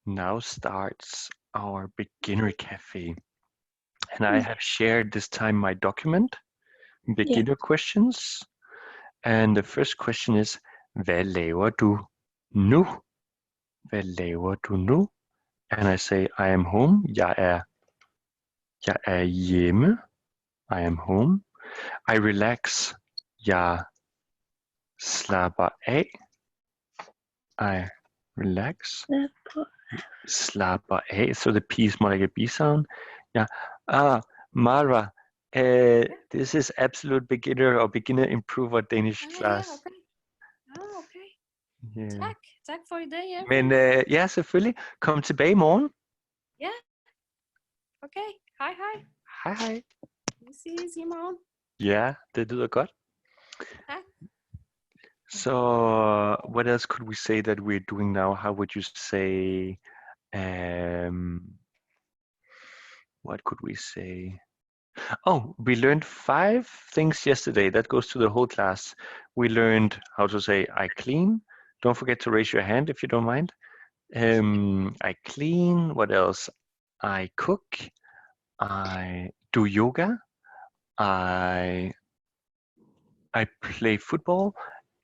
Now starts our beginner cafe. And I have shared this time my document, beginner questions. And the first question is, hvad laver du nu? Hvad laver du nu? And I say, I am home. Jeg er hjemme. I am home. I relax. Jeg slapper af. I relax. Slapper af. So the P is more like a B sound. Yeah. Mara, this is absolute beginner or beginner improver Danish class. Okay. Yeah. Tak for i dag. Men ja, selvfølgelig. Kom tilbage i morgen. Ja. Okay. Hej. Hej. Vi ses i morgen. Ja, det lyder godt. Tak. So, what else could we say that we're doing now? How would you say, what could we say? Oh, we learned 5 things yesterday. That goes to the whole class. We learned how to say, I clean. Don't forget to raise your hand if you don't mind. I clean. What else? I cook. I do yoga. I play football.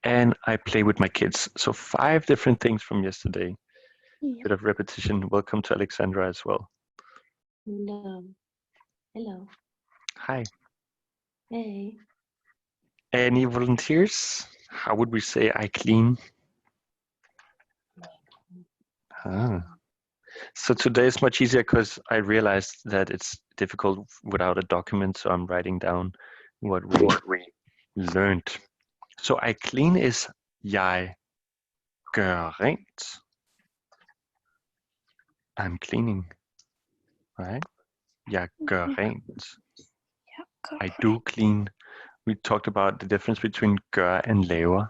And I play with my kids. So 5 different things from yesterday. Bit of repetition. Welcome to Alexandra as well. Hello. Hi. Hey. Any volunteers? How would we say I clean? So today is much easier because I realized that it's difficult without a document, so I'm writing down what we learned. So I clean is jeg gør rent. I'm cleaning, right? Jeg gør rent. I do clean. We talked about the difference between gør and laver.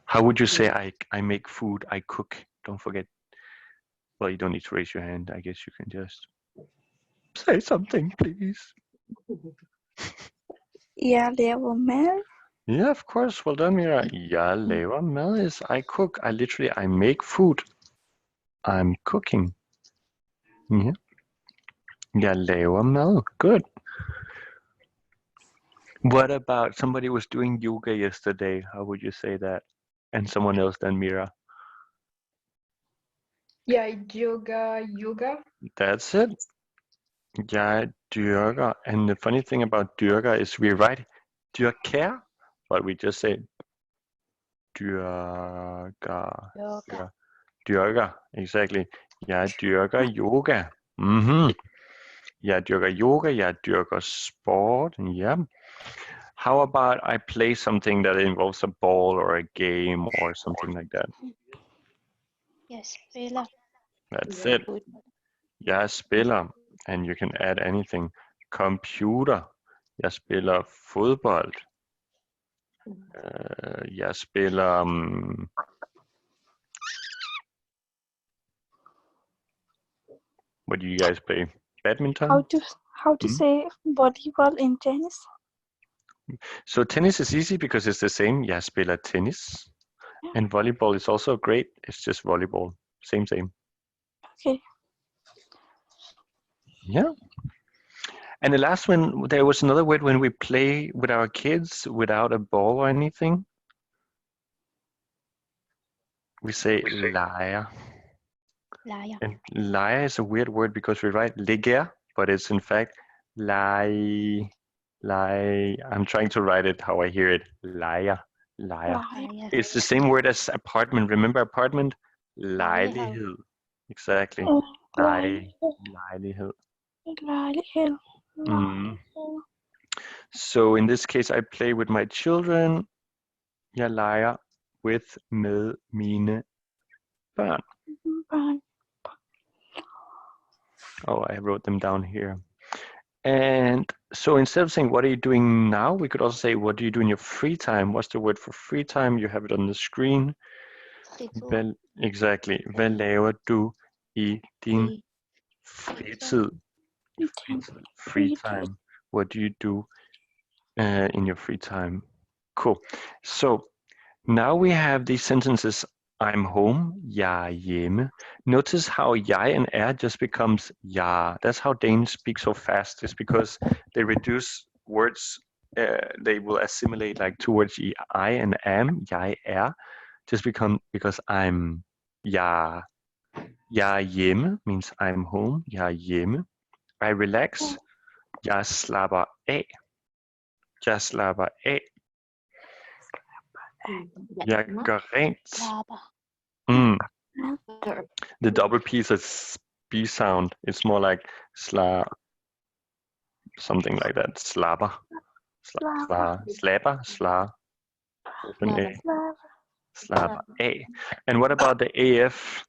How would you say I make food, I cook? Don't forget. Well, you don't need to raise your hand. I guess you can just say something, please. Jeg laver mad. Yeah, of course. Well done, Mira. Jeg laver mad is I cook. I make food. I'm cooking. Yeah. Jeg laver mad. Good. What about somebody was doing yoga yesterday? How would you say that? And someone else than Mira. Jeg yoga. That's it. Jeg dyrker. And the funny thing about dyrker is we write dyrker, but we just say dyrker. Dyrker, exactly. Jeg dyrker yoga. Jeg dyrker yoga, jeg dyrker sport. Yeah. How about I play something that involves a ball or a game or something like that? Jeg spiller. That's it. Jeg spiller. And you can add anything. Computer. Jeg spiller fodbold. Jeg spiller... what do you guys play? Badminton? How to say volleyball in tennis? So tennis is easy because it's the same. Jeg spiller tennis. And volleyball is also great. It's just volleyball. Same. Okay. Yeah. And the last one, there was another word when we play with our kids without a ball or anything. We say leger. And leger is a weird word because we write leger, but it's in fact lie. I'm trying to write it how I hear it. Leger. It's the same word as apartment. Remember apartment? Lejlighed. Exactly. Lejlighed. So in this case, I play with my children. Jeg leger med mine børn. Oh, I wrote them down here. And so instead of saying, what are you doing now? We could also say, what do you do in your free time? What's the word for free time? You have it on the screen. Exactly. Hvad laver du i din fritid? Free time. What do you do in your free time? Cool. So now we have these sentences I'm home. Jeg er hjemme. Notice how jeg and just becomes ja. That's how Danes speak so fast. It's because they reduce words. They will assimilate like towards I and am. Jeg er just become because I'm jeg. Jeg er hjemme means I'm home. Jeg er hjemme. I relax. Jeg slapper af. Jeg slapper af. Jeg gør rent. Mm. The double P is a B sound. It's more like sla, something like that. Slapper. Slapper. Sla. Open A. Slapper A. And what about the AF?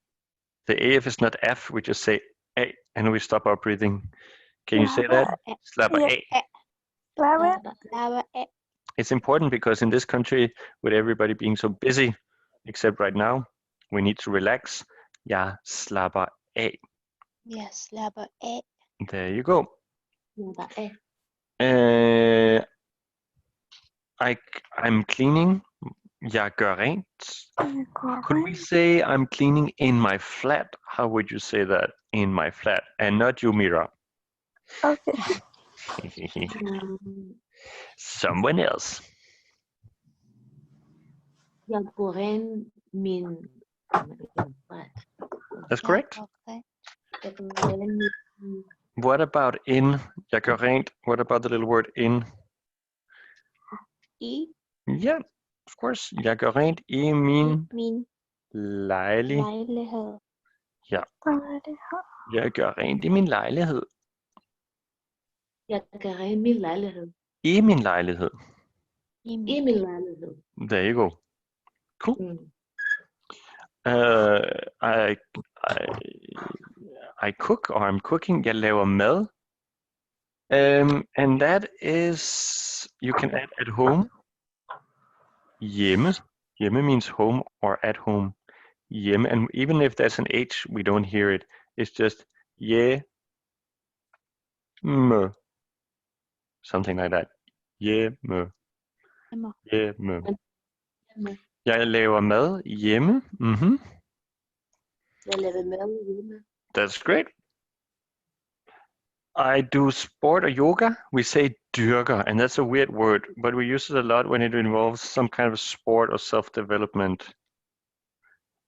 The AF is not F. We just say A and we stop our breathing. Can you say that? Slapper A. Laver. It's important because in this country, with everybody being so busy, except right now, we need to relax. Jeg slapper af. Jeg slapper af. There you go. Slapper af. I'm cleaning. Jeg gør rent. Could we say I'm cleaning in my flat? How would you say that? In my flat. And not you, Mira. Okay. Someone else. Jeg går rent min flat. That's correct. Okay. Jeg går rent min. What about in? Jeg gør rent. What about the little word in? I. Yeah, of course. Jeg gør rent i min Min lejlighed. lejlighed. Jeg gør rent i min lejlighed. Jeg gør rent min lejlighed. I min lejlighed. I min lejlighed. There you go. Cool. Mm. I cook or I'm cooking. Jeg laver mad. And that is, you can add at home. Hjemme. Hjemme means home or at home. Hjemme. And even if there's an H, we don't hear it. It's just hjemme. Something like that. Hjemme. Hjemme. Jeg laver mad hjemme. Mm-hmm. Jeg laver mad hjemme. That's great. I do sport or yoga. We say dyrker, and that's a weird word, but we use it a lot when it involves some kind of sport or self-development.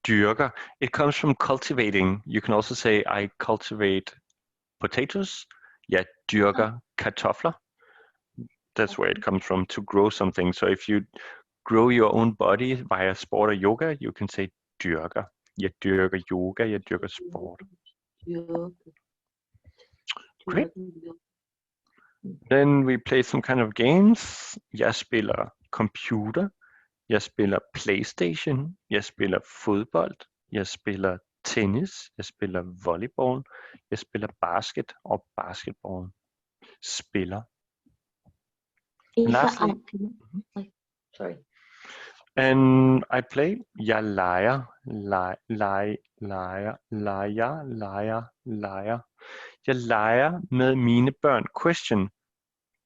Dyrker. It comes from cultivating. You can also say I cultivate potatoes. Jeg dyrker kartofler. That's where it comes from, to grow something. So if you grow your own body via sport or yoga, you can say dyrker. Jeg dyrker yoga, jeg dyrker sport. Great. Then we play some kind of games. Jeg spiller computer. Jeg spiller PlayStation. Jeg spiller fodbold. Jeg spiller tennis. Jeg spiller volleyball. Jeg spiller basket og basketball. Spiller. Lastly. Sorry. And I play. Jeg leger. Jeg leger med mine børn. Question.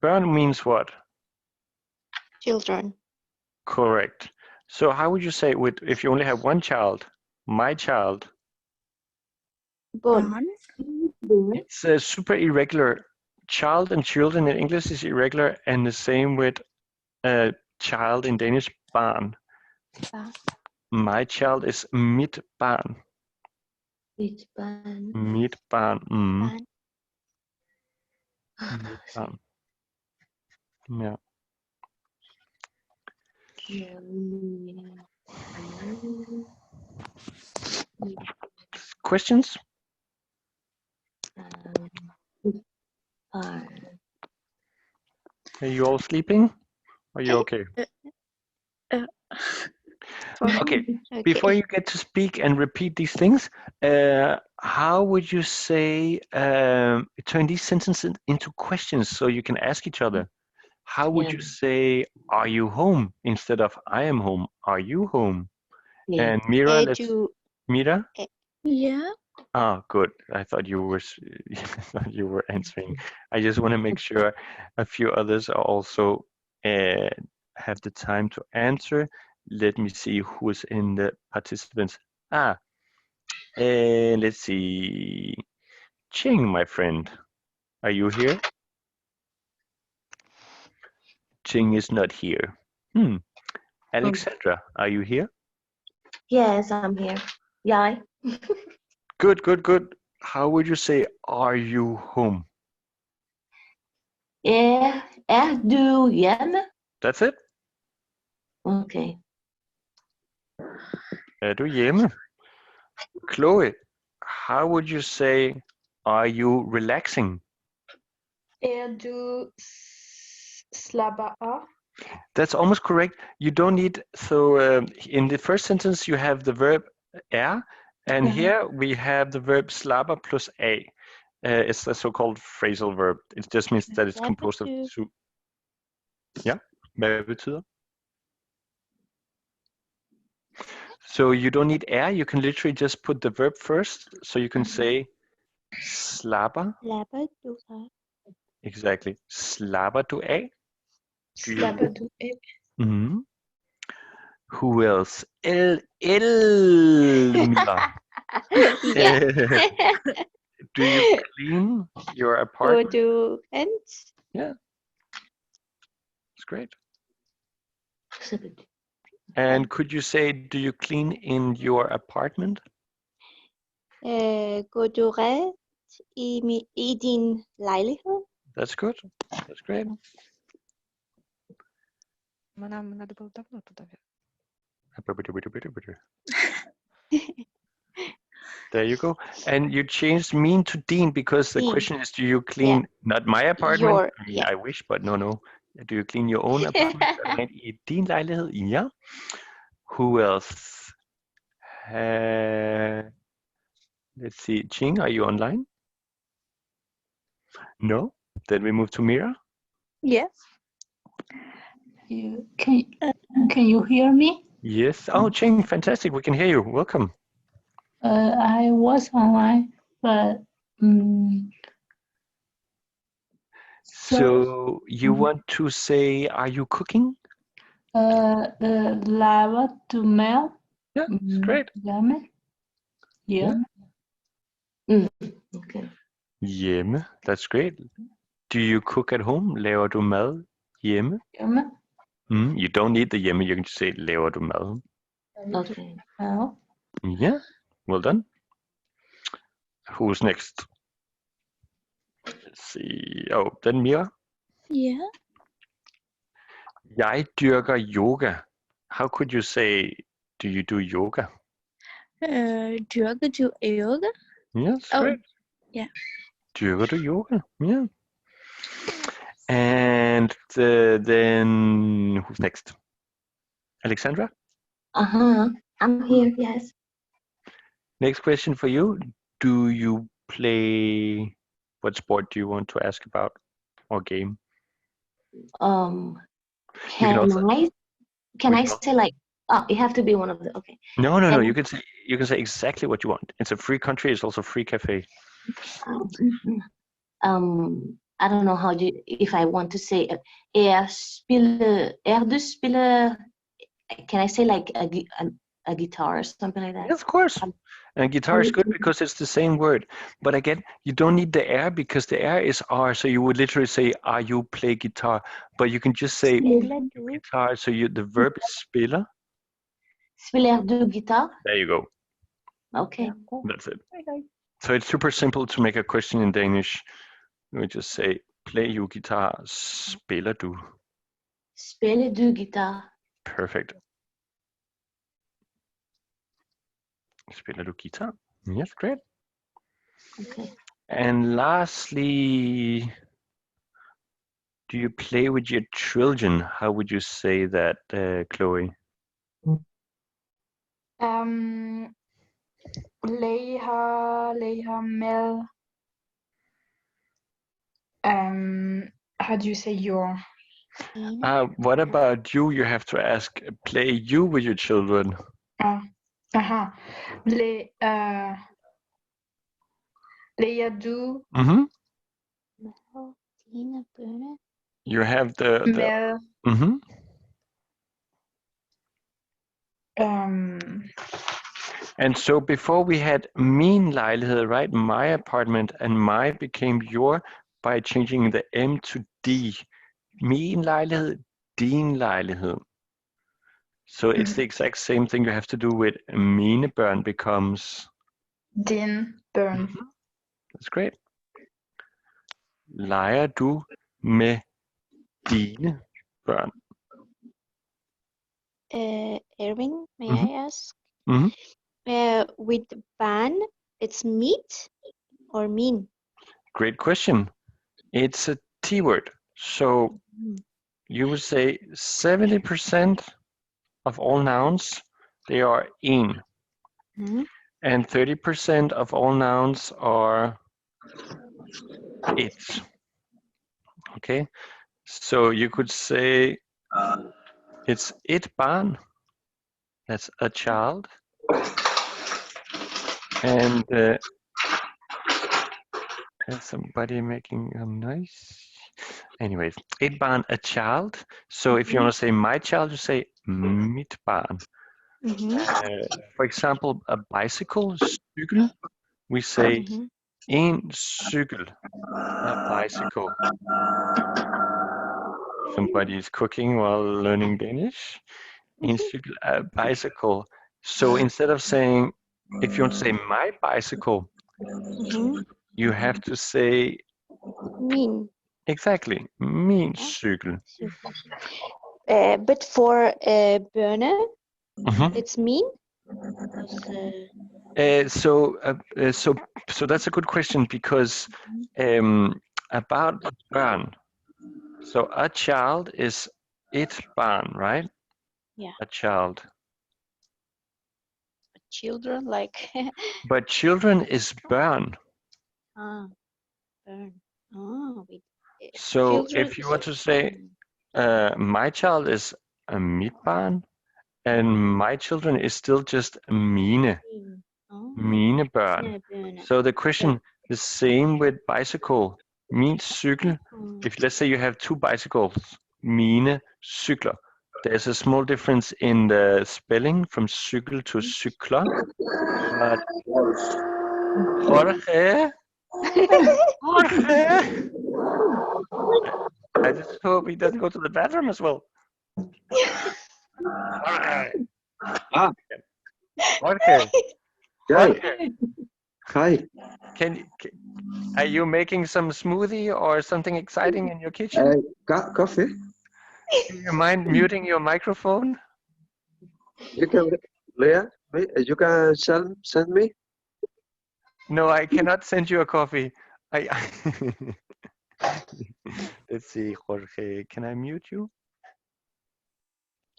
Børn means what? Children. Correct. So how would you say with if you only have one child? My child. Born. It's super irregular. Child and children in English is irregular, and the same with child in Danish. Barn. Barn. My child is mit barn. Mit barn. Mit barn. Mm. Barn. Mit barn. Yeah. Questions? Barn. Are you all sleeping? Are you okay? Okay. Before you get to speak and repeat these things, how would you say turn these sentences into questions so you can ask each other? How would you say, are you home? Instead of I am home. Are you home? Yeah. And Mira, let's... You... Mira? Yeah. Ah, good. I thought you were answering. I just want to make sure a few others are also have the time to answer. Let me see who's in the participants. Let's see. Ching, my friend, are you here? Ching is not here. Alexandra, are you here? Yes, I'm here. Yeah. Good, good, good. How would you say, are you home? Du hjemme? That's it. Okay. Er du hjemme? Chloe, how would you say, are you relaxing? Du slapper af? That's almost correct. You don't need, so in the first sentence you have the verb and here we have the verb slapper plus a. It's the so-called phrasal verb. It just means that it's composed of two. Ja, hvad betyder? So you don't need you can literally just put the verb first. So you can say slapper. Slapper du af. Exactly. Slapper du af. Slapper du af? Mm-hmm. Who else? Elmira. Do you clean your apartment? du rent? Yeah. It's great. And could you say, do you clean in your apartment? Går du rent i din lejlighed? That's good. That's great. Нам надо было давно туда. There you go. And you changed mean to Dean because the Dean. question is, do you clean not my apartment? Your, I mean, I wish, but no. Do you clean your own apartment? Rent i din lejlighed? Ja. Who else? Let's see. Ching, are you online? No? Then we move to Mira. Yes. Can you hear me? Yes. Oh, Ching, fantastic. We can hear you. Welcome. I was online, but so you want to say, are you cooking? Laver du mad? Yeah, it's great. Hjemme. Yeah. Okay. Hjemme. That's great. Do you cook at home? Laver du mad hjemme? Hjemme. You don't need the hjemme. You can just say laver du mad. Okay. Oh. Yeah. Well done. Who's next? Let's see. Oh, then Mira. Yeah. Jeg dyrker yoga. How could you say, do you do yoga? Dyrker du yoga? Yes, Oh, great. yeah. Dyrker du yoga? Yeah. And then who's next? Alexandra? I'm here, yes. Next question for you. Do you play, what sport do you want to ask about or game? Can I say like, you have to be one of the, okay. No, you can say exactly what you want. It's a free country, it's also a free cafe. I don't know if I want to say du spiller, can I say like a guitar or something like that? Yes, of course. And guitar is good because it's the same word. But again, you don't need the because the is R, so you would literally say, are you play guitar? But you can just say guitar, so the verb is spiller. Spiller du guitar? There you go. Okay. That's it. So it's super simple to make a question in Danish. We just say, play you guitar, spiller du. Spiller du guitar. Perfect. Spiller du guitar? Yes, great. Okay. And lastly, do you play with your children? How would you say that, Chloe? Leha Mel. How do you say your? What about you? You have to ask, play you with your children. Leia du. You have the Mel. And so before we had min lejlighed, right? My apartment, and my became your by changing the M to D. Min lejlighed, din lejlighed. So it's the exact same thing you have to do with mine børn becomes. din børn. That's great. Leger du med dine børn? Erwin, may Mhm. I ask? Mhm. With ban, it's meat or mean? Great question. It's a T word. So you would say 70% of all nouns, they are in. Mhm. And 30% of all nouns are it. Okay? So you could say it's et barn. That's a child. And there's somebody making a noise. Anyways, et barn, a child. So if you want to say my child, you say mit barn. For example, a bicycle, cykel, we say en cykel, a bicycle. Somebody is cooking while learning Danish. En cykel, a bicycle. So instead of saying, if you want to say my bicycle, you have to say Mean. exactly, min cykel. But for burner, Mhm. it's mean. So that's a good question because about børn. So a child is et barn, right? Yeah. A child. Children, like But children is børn. burn. Oh, So children. if you want to say my child is a mit barn and my children is still just mine børn. So the question, the same with bicycle, min cykel. If let's say you have two bicycles, mine cykler, there's a small difference in the spelling from cykel to cykler. But Jorge, I just hope he doesn't go to the bathroom as well. Jorge. Ah. Jorge. Hi. Hi. Are you making some smoothie or something exciting in your kitchen? Coffee. Do you mind muting your microphone? You can, Leah, you can send me? No, I cannot send you a coffee. Let's see, Jorge, can I mute you?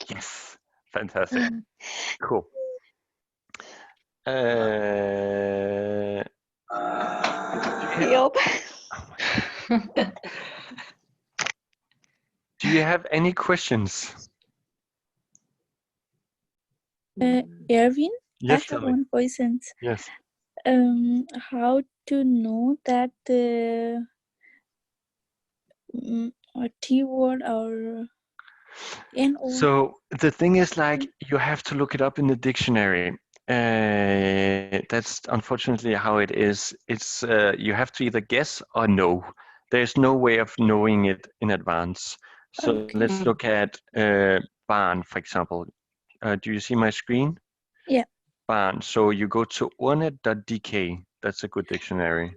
Yes, fantastic. Cool. Do you have any questions? Erwin, Yes, I have one question. Yes. How to know that the a T word or N word? So the thing is, like, you have to look it up in the dictionary. That's unfortunately how it is. It's you have to either guess or know. There's no way of knowing it in advance. So let's look at barn, for example. Do you see my screen? Yeah. Barn. So you go to ordnet.dk. That's a good dictionary.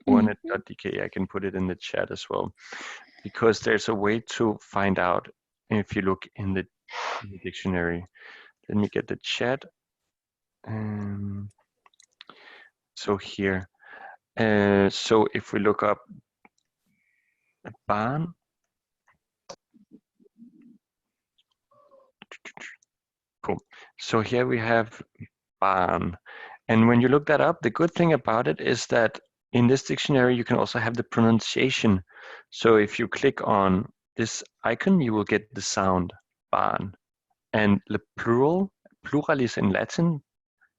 Ordnet.dk. I can put it in the chat as well, because there's a way to find out if you look in the dictionary. Let me get the chat. So here. So if we look up barn, cool. So here we have barn. And when you look that up, the good thing about it is that in this dictionary, you can also have the pronunciation. So if you click on this icon, you will get the sound barn. And the plural is in Latin,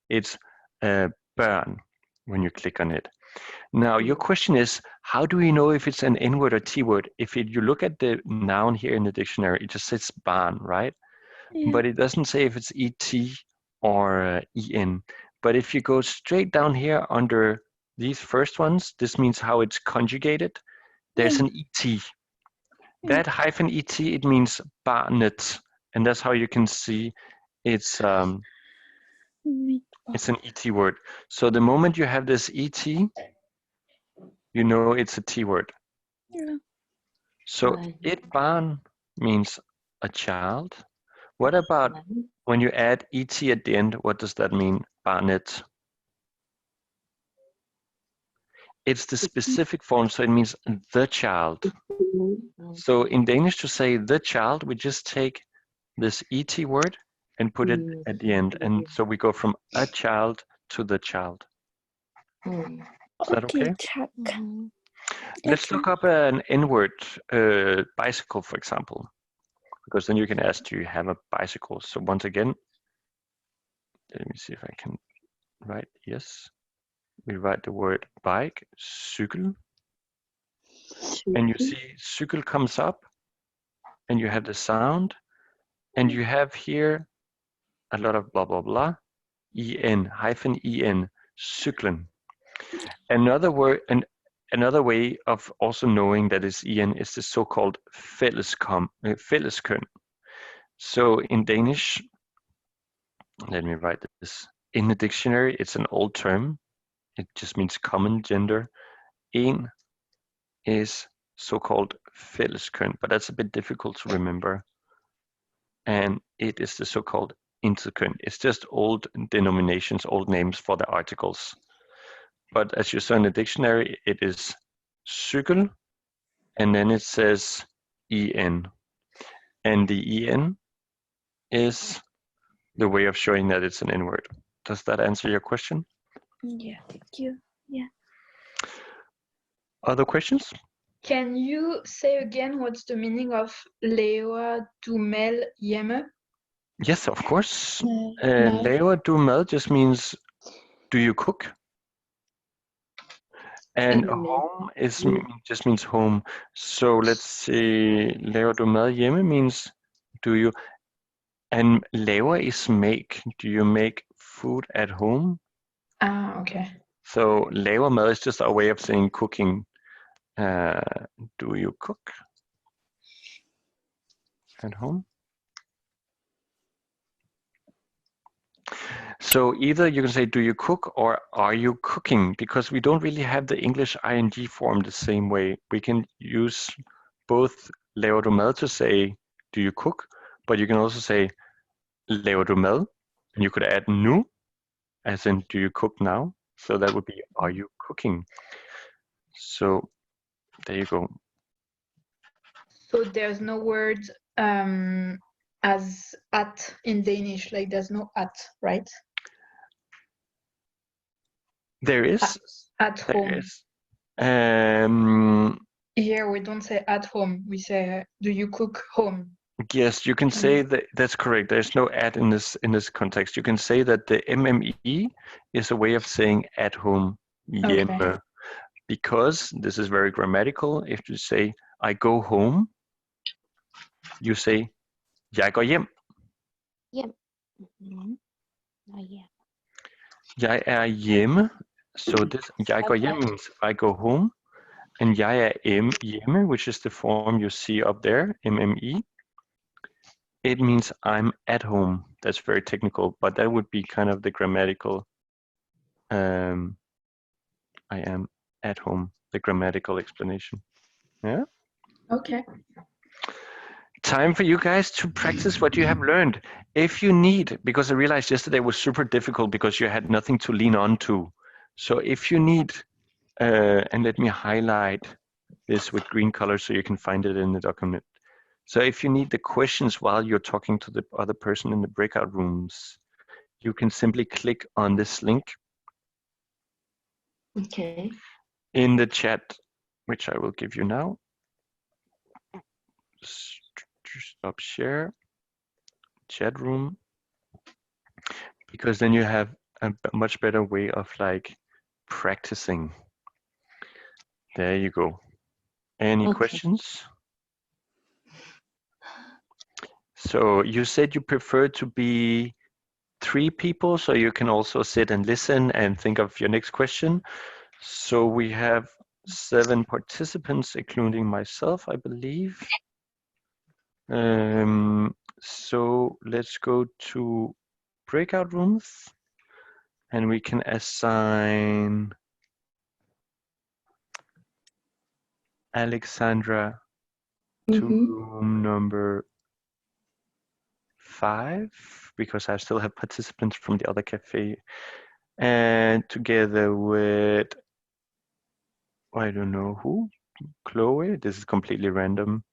it's burn when you click on it. Now, your question is, how do we know if it's an N word or T word? If you look at the noun here in the dictionary, it just says barn, right? Yeah. But it doesn't say if it's ET or en. But if you go straight down here under these first ones, this means how it's conjugated. There's an et. That hyphen et, it means barnet, and that's how you can see it's an et word. So the moment you have this et, you know it's a t word. Yeah. So it barn means a child. What about when you add et at the end? What does that mean? Barnet. It's the specific form, so it means the child. So in Danish, to say the child, we just take this et word and put it at the end, and so we go from a child to the child. Is that okay? Check. Let's look up an N-word, bicycle, for example, because then you can ask, do you have a bicycle? So once again, let me see if I can write, yes. We write the word bike, cykel, and you see cykel comes up, and you have the sound, and you have here a lot of blah, blah, blah, en, hyphen en, cyklen. Another word, another way of also knowing that it's en is the so-called fælleskøn. So in Danish, let me write this. In the dictionary, it's an old term. It just means common gender. En is so-called fælleskøn, but that's a bit difficult to remember. And it is the so-called interkøn. It's just old denominations, old names for the articles. But as you saw in the dictionary, it is cykel, and then it says en. And the en is the way of showing that it's an N-word. Does that answer your question? Yeah, thank you. Yeah. Other questions? Can you say again what's the meaning of Laver, hjemme? Yes, of course. No. Laver du mad just means, do you cook? And home is just means home. So let's say laver du mad hjemme means, do you? And laver is make. Do you make food at home? Ah, okay. So laver mad is just a way of saying cooking. Do you cook at home? So either you can say, do you cook, or are you cooking? Because we don't really have the English ing form the same way. We can use both laver du mad to say, do you cook? But you can also say, laver du mad? And you could add nu, as in, do you cook now? So that would be, are you cooking? So there you go. So there's no word as at in Danish, like there's no at, right? There is. At home. There is. Here we don't say at home, we say do you cook home? Yes, you can say that. That's correct. There's no at in this context. You can say that the mme is a way of saying at home, hjemme, Okay. because this is very grammatical. If you say I go home, you say jeg går hjem. Jeg er hjemme. So this jeg går hjem means I go home, and jeg er hjemme, which is the form you see up there, mme. It means I'm at home. That's very technical, but that would be kind of the grammatical. I am at home, the grammatical explanation. Yeah. Okay. Time for you guys to practice what you have learned. If you need, because I realized yesterday was super difficult because you had nothing to lean on to. So if you need, and let me highlight this with green color so you can find it in the document. So if you need the questions while you're talking to the other person in the breakout rooms, you can simply click on this link Okay. in the chat, which I will give you now. Stop share, chat room, because then you have a much better way of like practicing. There you go. Any questions? So you said you prefer to be 3 people, so you can also sit and listen and think of your next question. So we have 7 participants, including myself, I believe. So let's go to breakout rooms, and we can assign Alexandra to room number 5, because I still have participants from the other cafe, and together with, I don't know who, Chloe, this is completely random,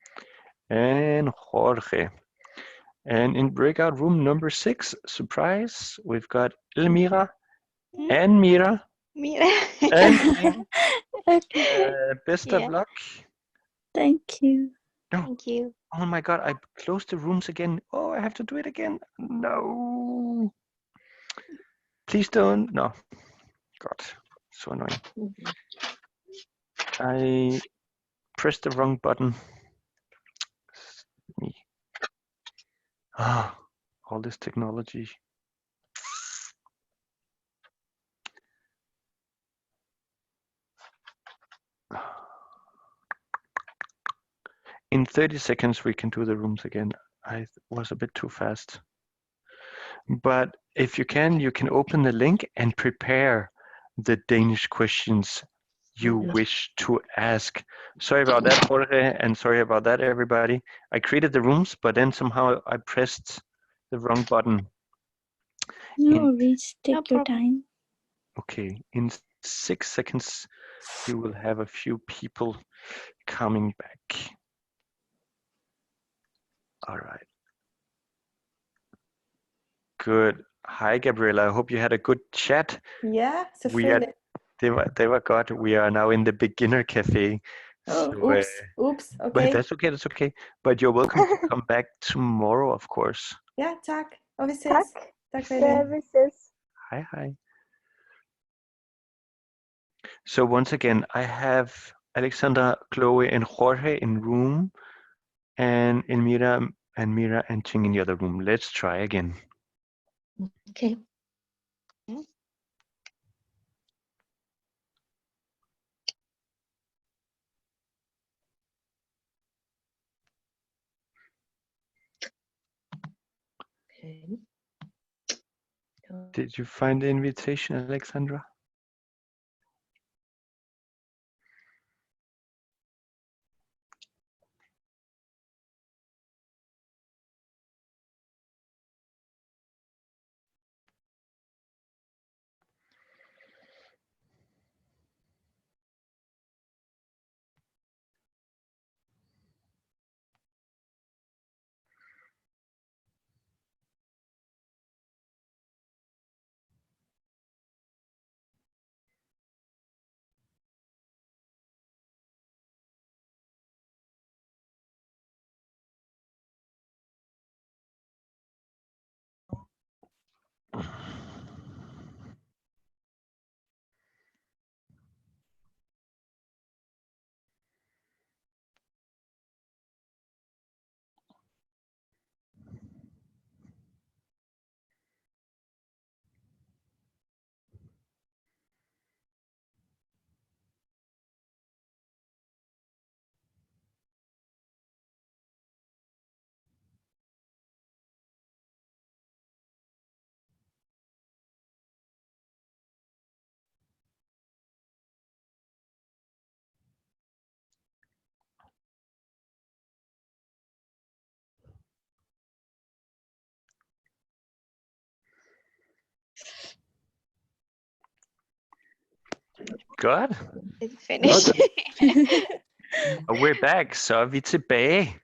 and Jorge. And in breakout room number 6, surprise, we've got Elmira and Mira Mira. and Jing. Okay. Best of Yeah. luck. Thank you. Thank you. Oh my god, I closed the rooms again. Oh, I have to do it again. No. Please don't. No. God, so annoying. I pressed the wrong button. Me. Ah, all this technology. In 30 seconds, we can do the rooms again. I was a bit too fast. But if you can open the link and prepare the Danish questions you wish to ask. Sorry about that, Jorge, and sorry about that, everybody. I created the rooms, but then somehow I pressed the wrong button. No worries. Take No your problem. time. Okay, in 6 seconds, you will have a few people coming back. All right. Good. Hi, Gabriella. I hope you had a good chat. Ja, selvfølgelig. Det var godt. We are now in the beginner cafe. Oops, But okay. that's okay. But you're welcome to come back tomorrow, of course. Ja, tak. Og vi ses. Tak. Tak for i dag. Services. Hi. So once again, I have Alexandra, Chloe, and Jorge in room, and Elmira and Mira and Ching in the other room. Let's try again. Okay. Okay. Did you find the invitation, Alexandra? Good. It's finished. We're back, så er vi tilbage.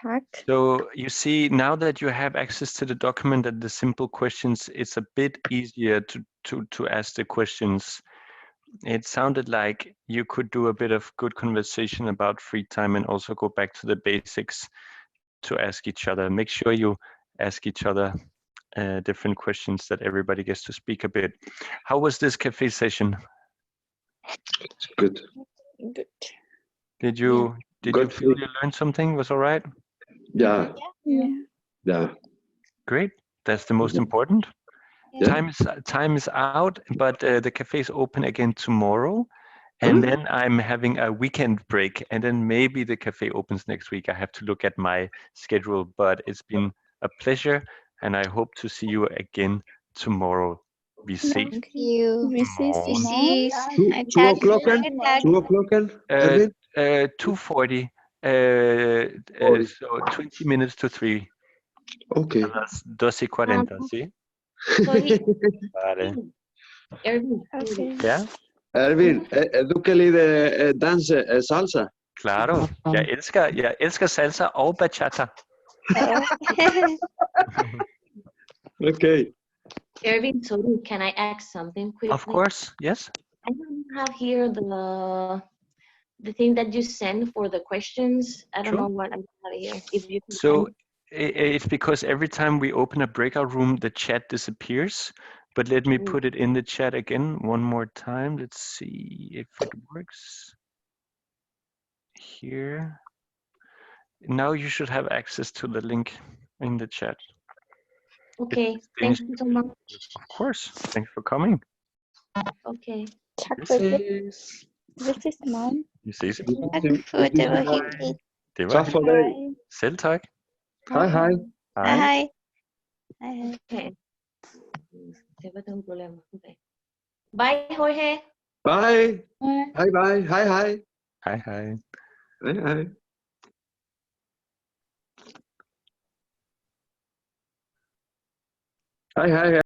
Tak. So you see, now that you have access to the document and the simple questions, it's a bit easier to ask the questions. It sounded like you could do a bit of good conversation about free time and also go back to the basics to ask each other. Make sure you ask each other different questions that everybody gets to speak a bit. How was this cafe session? Good. Good. Did you Good. feel you learned something? Was all right? Yeah. Yeah. Yeah. Great. That's the most important. Yeah. Time is out, but the cafe is open again tomorrow. And then I'm having a weekend break, and then maybe the cafe opens next week. I have to look at my schedule, but it's been a pleasure, and I hope to see you again tomorrow. Vi ses. Thank you. Vi ses i Morgen. morgen. Precis. 2 o'clock? Tack. 2 o'clock, Erwin? 2:40. So 20 minutes to 3. Okay. A las 12:40, ¿sí? Sorry, Vale. Erwin. Okay. Ja, Erwin, du kan lide danse salsa? claro. Jeg elsker salsa og bachata. Okay. Erwin, sorry, can I ask something quickly? Of course, yes. I don't have here the thing that you send for the questions. I don't Sure. know what I have here. If you can So send- it's because every time we open a breakout room, the chat disappears. But let me put it in the chat again one more time. Let's see if it works. Here. Now you should have access to the link in the chat. Okay, thank you so much. Of course. Thanks for coming. Okay. Tak Vi for det. ses. Vi ses i morgen. Vi ses. Tak for det. Det var hyggeligt. Det var Tak for hyggeligt. det. Selv tak. Hej, hej. Hej Hej. hej. Hej hej. Okay. Thế có thêm problem không vậy? Bye, Jorge. Bye. Hej. Hej, bye. Hej, hej. Hej, hej. Hej, hej. Hej, hej.